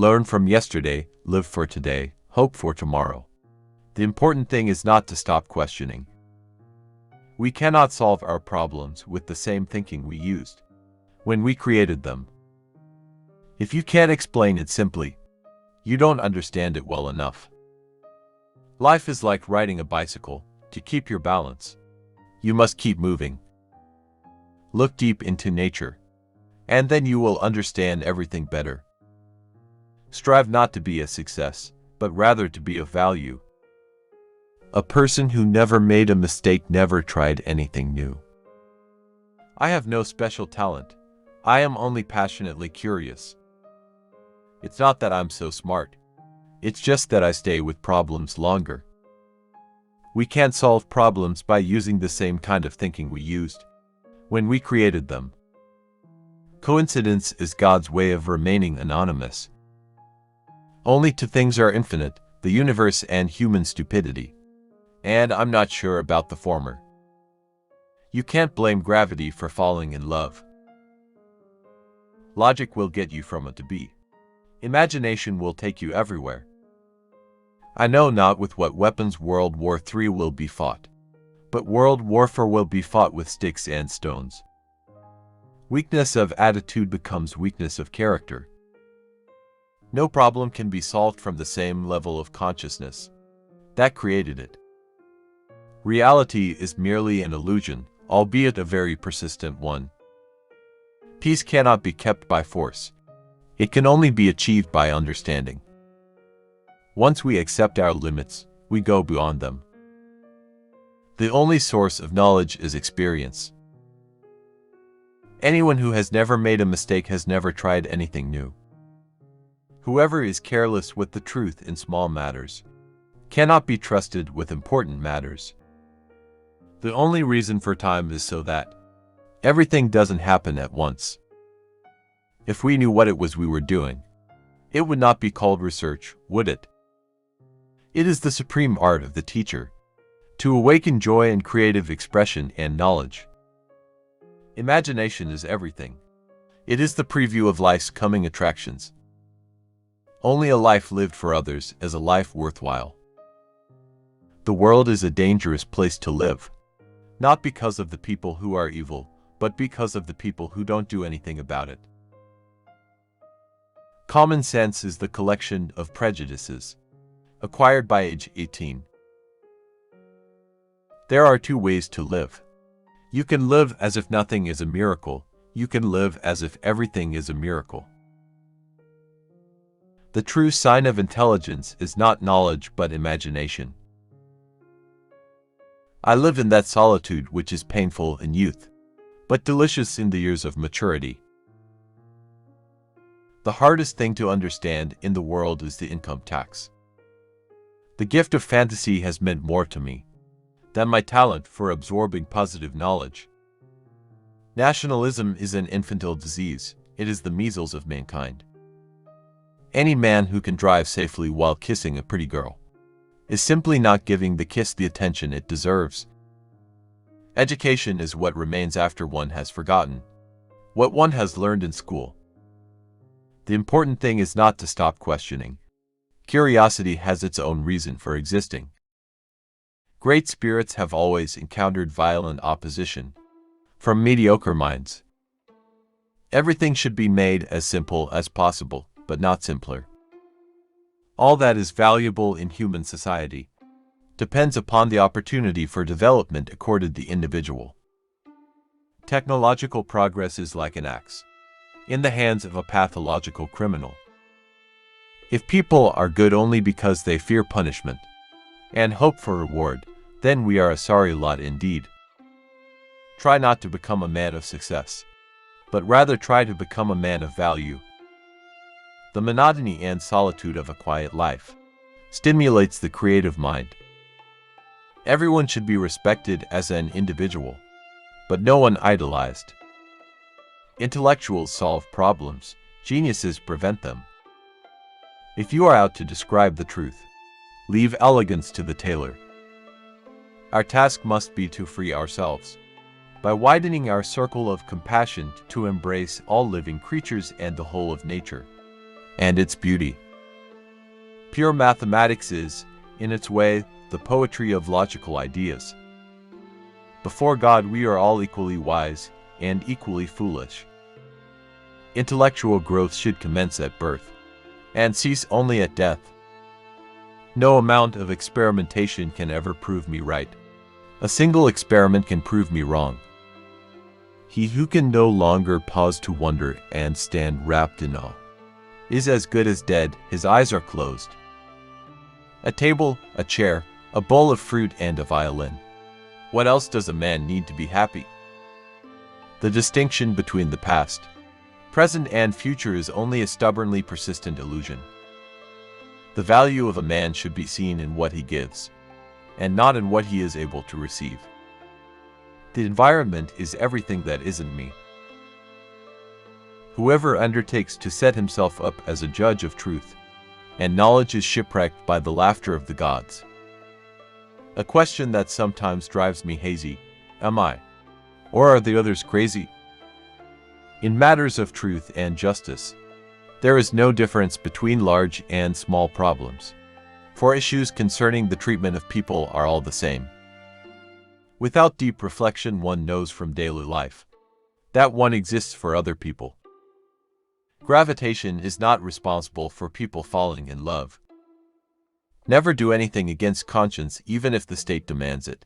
Learn from yesterday, live for today, hope for tomorrow. The important thing is not to stop questioning. We cannot solve our problems with the same thinking we used when we created them. If you can't explain it simply, you don't understand it well enough. Life is like riding a bicycle. To keep your balance, you must keep moving. Look deep into nature, and then you will understand everything better. Strive not to be a success, but rather to be of value. A person who never made a mistake never tried anything new. I have no special talent. I am only passionately curious. It's not that I'm so smart. It's just that I stay with problems longer. We can't solve problems by using the same kind of thinking we used when we created them. Coincidence is God's way of remaining anonymous. Only two things are infinite, the universe and human stupidity. And I'm not sure about the former. You can't blame gravity for falling in love. Logic will get you from A to B. Imagination will take you everywhere. I know not with what weapons World War III will be fought, but world warfare will be fought with sticks and stones. Weakness of attitude becomes weakness of character. No problem can be solved from the same level of consciousness that created it. Reality is merely an illusion, albeit a very persistent one. Peace cannot be kept by force. It can only be achieved by understanding. Once we accept our limits, we go beyond them. The only source of knowledge is experience. Anyone who has never made a mistake has never tried anything new. Whoever is careless with the truth in small matters cannot be trusted with important matters. The only reason for time is so that everything doesn't happen at once. If we knew what it was we were doing, it would not be called research, would it? It is the supreme art of the teacher to awaken joy and creative expression and knowledge. Imagination is everything. It is the preview of life's coming attractions. Only a life lived for others is a life worthwhile. The world is a dangerous place to live, not because of the people who are evil, but because of the people who don't do anything about it. Common sense is the collection of prejudices acquired by age 18. There are two ways to live. You can live as if nothing is a miracle. You can live as if everything is a miracle. The true sign of intelligence is not knowledge but imagination. I live in that solitude which is painful in youth, but delicious in the years of maturity. The hardest thing to understand in the world is the income tax. The gift of fantasy has meant more to me than my talent for absorbing positive knowledge. Nationalism is an infantile disease. It is the measles of mankind. Any man who can drive safely while kissing a pretty girl is simply not giving the kiss the attention it deserves. Education is what remains after one has forgotten what one has learned in school. The important thing is not to stop questioning. Curiosity has its own reason for existing. Great spirits have always encountered violent opposition from mediocre minds. Everything should be made as simple as possible, but not simpler. All that is valuable in human society depends upon the opportunity for development accorded the individual. Technological progress is like an axe in the hands of a pathological criminal. If people are good only because they fear punishment and hope for reward, then we are a sorry lot indeed. Try not to become a man of success, but rather try to become a man of value. The monotony and solitude of a quiet life stimulates the creative mind. Everyone should be respected as an individual, but no one idolized. Intellectuals solve problems, geniuses prevent them. If you are out to describe the truth, leave elegance to the tailor. Our task must be to free ourselves by widening our circle of compassion to embrace all living creatures and the whole of nature, and its beauty. Pure mathematics is, in its way, the poetry of logical ideas. Before God, we are all equally wise and equally foolish. Intellectual growth should commence at birth and cease only at death. No amount of experimentation can ever prove me right. A single experiment can prove me wrong. He who can no longer pause to wonder and stand wrapped in awe is as good as dead. His eyes are closed. A table, a chair, a bowl of fruit, and a violin. What else does a man need to be happy? The distinction between the past, present, and future is only a stubbornly persistent illusion. The value of a man should be seen in what he gives, and not in what he is able to receive. The environment is everything that isn't me. Whoever undertakes to set himself up as a judge of truth and knowledge is shipwrecked by the laughter of the gods. A question that sometimes drives me hazy: am I, or are the others, crazy? In matters of truth and justice, there is no difference between large and small problems, for issues concerning the treatment of people are all the same. Without deep reflection, one knows from daily life that one exists for other people. Gravitation is not responsible for people falling in love. Never do anything against conscience, even if the state demands it.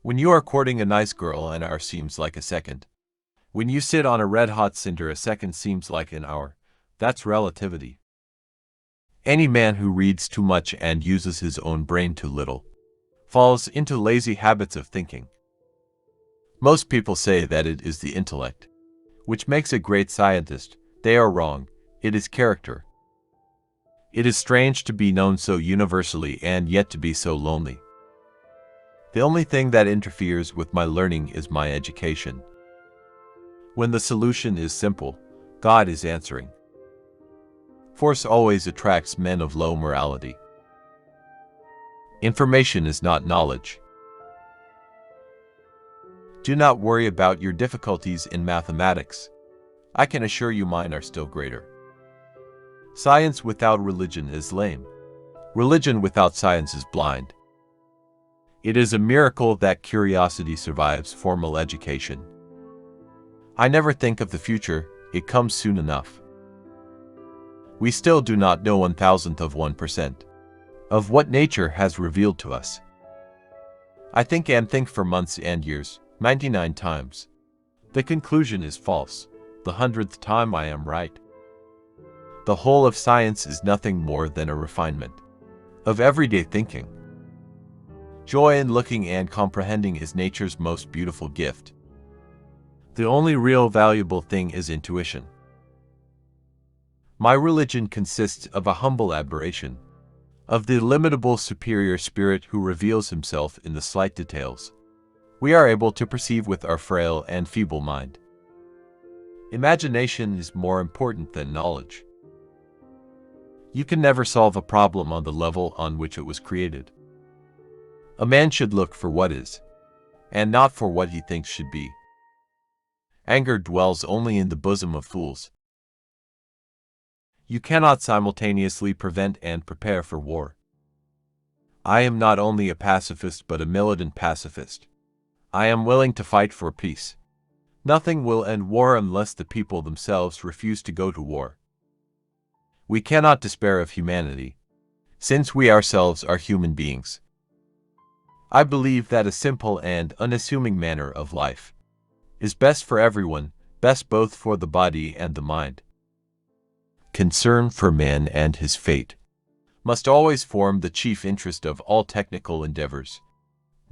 When you are courting a nice girl, an hour seems like a second. When you sit on a red-hot cinder, a second seems like an hour. That's relativity. Any man who reads too much and uses his own brain too little falls into lazy habits of thinking. Most people say that it is the intellect which makes a great scientist. They are wrong. It is character. It is strange to be known so universally and yet to be so lonely. The only thing that interferes with my learning is my education. When the solution is simple, God is answering. Force always attracts men of low morality. Information is not knowledge. Do not worry about your difficulties in mathematics. I can assure you mine are still greater. Science without religion is lame. Religion without science is blind. It is a miracle that curiosity survives formal education. I never think of the future, it comes soon enough. We still do not know 1,000% of what nature has revealed to us. I think and think for months and years, 99 times. The conclusion is false. The 100th time I am right. The whole of science is nothing more than a refinement of everyday thinking. Joy in looking and comprehending is nature's most beautiful gift. The only real valuable thing is intuition. My religion consists of a humble admiration of the illimitable superior spirit who reveals himself in the slight details we are able to perceive with our frail and feeble mind. Imagination is more important than knowledge. You can never solve a problem on the level on which it was created. A man should look for what is, and not for what he thinks should be. Anger dwells only in the bosom of fools. You cannot simultaneously prevent and prepare for war. I am not only a pacifist but a militant pacifist. I am willing to fight for peace. Nothing will end war unless the people themselves refuse to go to war. We cannot despair of humanity, since we ourselves are human beings. I believe that a simple and unassuming manner of life is best for everyone, best both for the body and the mind. Concern for man and his fate must always form the chief interest of all technical endeavors.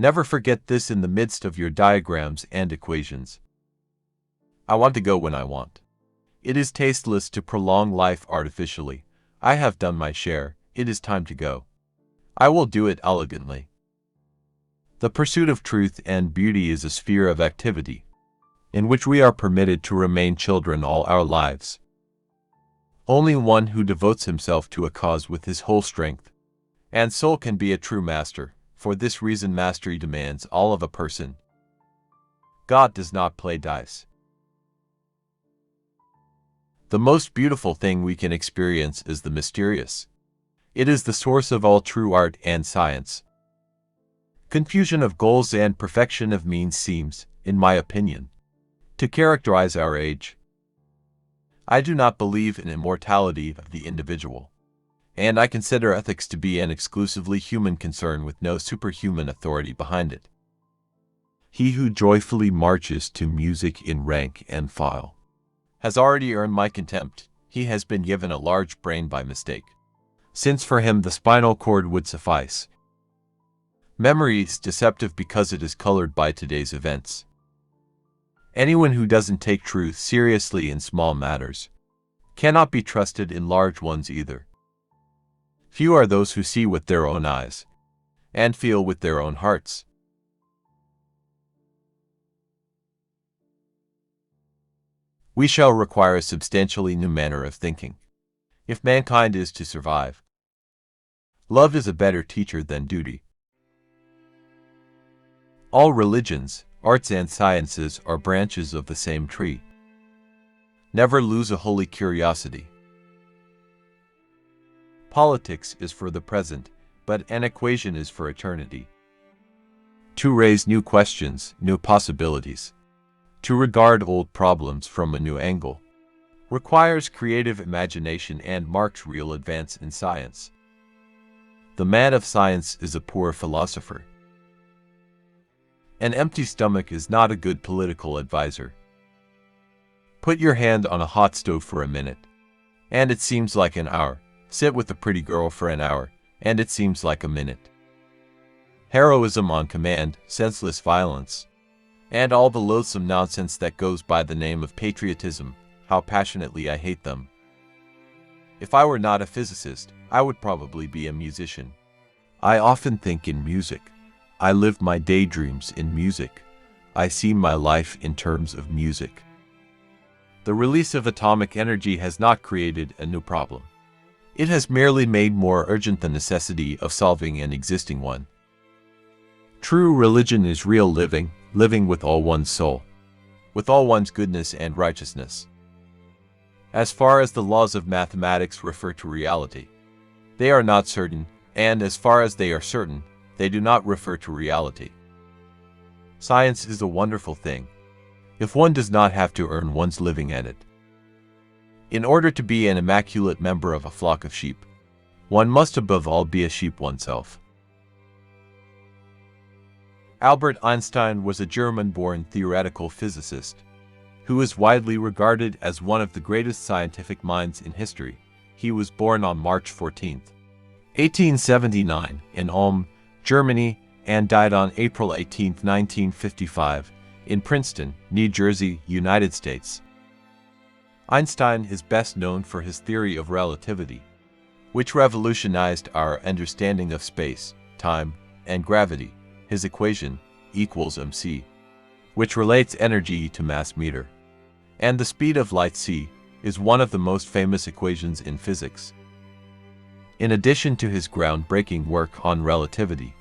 Never forget this in the midst of your diagrams and equations. I want to go when I want. It is tasteless to prolong life artificially. I have done my share. It is time to go. I will do it elegantly. The pursuit of truth and beauty is a sphere of activity in which we are permitted to remain children all our lives. Only one who devotes himself to a cause with his whole strength and soul can be a true master. For this reason, mastery demands all of a person. God does not play dice. The most beautiful thing we can experience is the mysterious. It is the source of all true art and science. Confusion of goals and perfection of means seems, in my opinion, to characterize our age. I do not believe in immortality of the individual, and I consider ethics to be an exclusively human concern with no superhuman authority behind it. He who joyfully marches to music in rank and file has already earned my contempt. He has been given a large brain by mistake, since for him the spinal cord would suffice. Memory is deceptive because it is colored by today's events. Anyone who doesn't take truth seriously in small matters cannot be trusted in large ones either. Few are those who see with their own eyes and feel with their own hearts. We shall require a substantially new manner of thinking, if mankind is to survive. Love is a better teacher than duty. All religions, arts and sciences are branches of the same tree. Never lose a holy curiosity. Politics is for the present, but an equation is for eternity. To raise new questions, new possibilities, to regard old problems from a new angle, requires creative imagination and marks real advance in science. The man of science is a poor philosopher. An empty stomach is not a good political advisor. Put your hand on a hot stove for a minute, and it seems like an hour. Sit with a pretty girl for an hour, and it seems like a minute. Heroism on command, senseless violence, and all the loathsome nonsense that goes by the name of patriotism, how passionately I hate them. If I were not a physicist, I would probably be a musician. I often think in music. I live my daydreams in music. I see my life in terms of music. The release of atomic energy has not created a new problem. It has merely made more urgent the necessity of solving an existing one. True religion is real living, living with all one's soul, with all one's goodness and righteousness. As far as the laws of mathematics refer to reality, they are not certain, and as far as they are certain, they do not refer to reality. Science is a wonderful thing, if one does not have to earn one's living at it. In order to be an immaculate member of a flock of sheep, one must above all be a sheep oneself. Albert Einstein was a German-born theoretical physicist, who is widely regarded as one of the greatest scientific minds in history. He was born on March 14, 1879, in Ulm, Germany, and died on April 18, 1955, in Princeton, New Jersey, United States. Einstein is best known for his theory of relativity, which revolutionized our understanding of space, time, and gravity. His equation, equals mc, which relates energy to mass meter, and the speed of light c, is one of the most famous equations in physics. In addition to his groundbreaking work on relativity,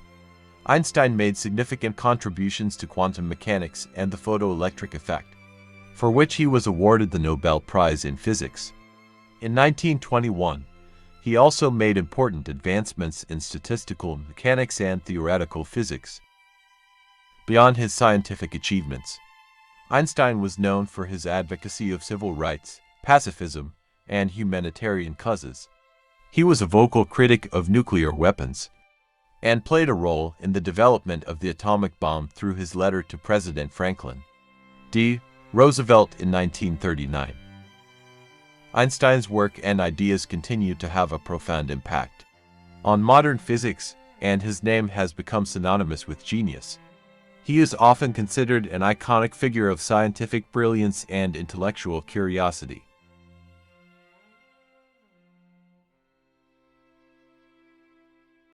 Einstein made significant contributions to quantum mechanics and the photoelectric effect, for which he was awarded the Nobel Prize in Physics. In 1921, he also made important advancements in statistical mechanics and theoretical physics. Beyond his scientific achievements, Einstein was known for his advocacy of civil rights, pacifism, and humanitarian causes. He was a vocal critic of nuclear weapons and played a role in the development of the atomic bomb through his letter to President Franklin D. Roosevelt in 1939. Einstein's work and ideas continue to have a profound impact on modern physics, and his name has become synonymous with genius. He is often considered an iconic figure of scientific brilliance and intellectual curiosity.